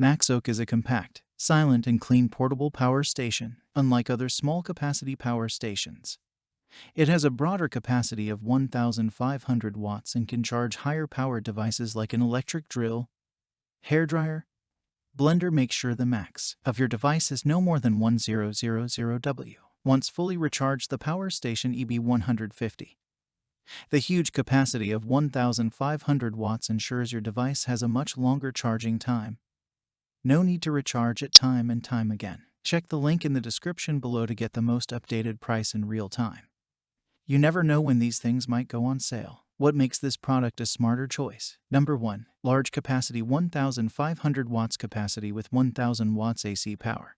Maxoak is a compact, silent and clean portable power station, unlike other small-capacity power stations. It has a broader capacity of 1,500 watts and can charge higher power devices like an electric drill, hairdryer, blender. Make sure the max of your device is no more than 1000 W. Once fully recharged, the power station EB150. The huge capacity of 1,500 watts ensures your device has a much longer charging time. No need to recharge it time and time again. Check the link in the description below to get the most updated price in real time. You never know when these things might go on sale. What makes this product a smarter choice? Number 1. Large capacity, 1,500 watts capacity with 1,000 watts AC power.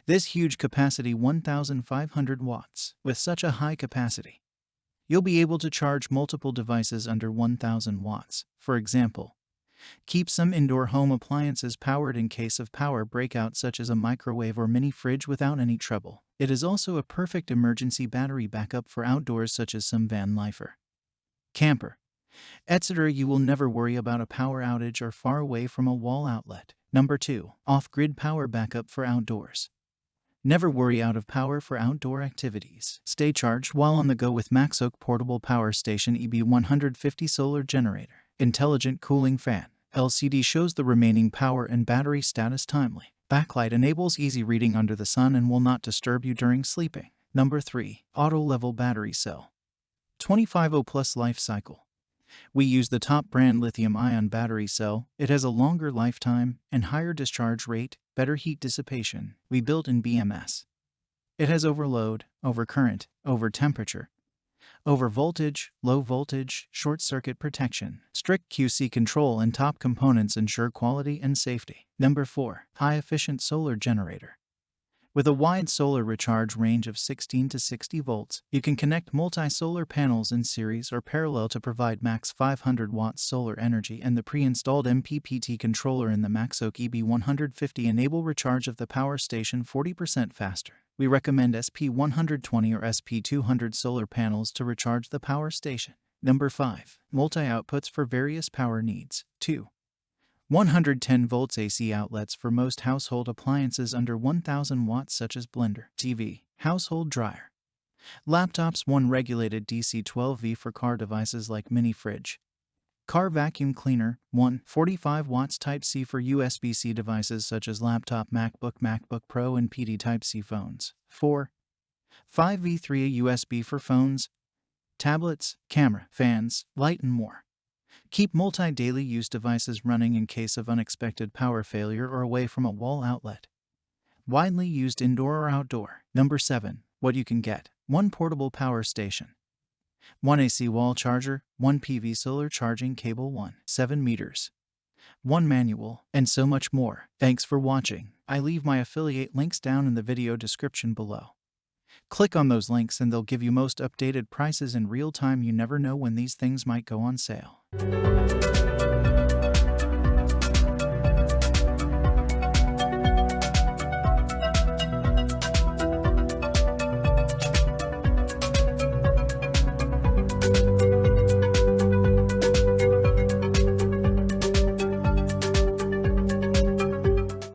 This huge capacity, 1,500 watts, with such a high capacity, you'll be able to charge multiple devices under 1,000 watts. For example, keep some indoor home appliances powered in case of power breakout, such as a microwave or mini fridge, without any trouble. It is also a perfect emergency battery backup for outdoors, such as some van lifer, camper, etc. You will never worry about a power outage or far away from a wall outlet. Number 2. Off-grid power backup for outdoors. Never worry out of power for outdoor activities. Stay charged while on the go with Maxoak Portable Power Station EB150 Solar Generator. Intelligent Cooling Fan. LCD shows the remaining power and battery status timely. Backlight enables easy reading under the sun and will not disturb you during sleeping. Number 3. Auto-Level Battery Cell. 25O plus life cycle. We use the top brand lithium-ion battery cell. It has a longer lifetime and higher discharge rate, better heat dissipation. We built in BMS. It has overload, overcurrent, overtemperature, overvoltage, low voltage, short circuit protection. Strict QC control and top components ensure quality and safety. Number 4. High-efficient solar generator. With a wide solar recharge range of 16 to 60 volts, you can connect multi-solar panels in series or parallel to provide max 500 watts solar energy, and the pre-installed MPPT controller in the Maxoak EB150 enable recharge of the power station 40% faster. We recommend SP120 or SP200 solar panels to recharge the power station. Number 5. Multi-outputs for various power needs. 2. 110 volts AC outlets for most household appliances under 1,000 watts, such as blender, TV, household dryer, laptops. 1 regulated DC 12V for car devices like mini fridge, car vacuum cleaner. 1 45 watts Type-C for USB-C devices such as laptop, MacBook Pro, and PD Type-C phones. 4 5V3 USB for phones, tablets, camera, fans, light, and more. Keep multi-daily use devices running in case of unexpected power failure or away from a wall outlet. Widely used indoor or outdoor. Number 7. What you can get. 1 portable power station, 1 AC wall charger, 1 PV solar charging cable, 7 meters, 1 manual, and so much more. Thanks for watching. I leave my affiliate links down in the video description below. Click on those links and they'll give you most updated prices in real time. You never know when these things might go on sale.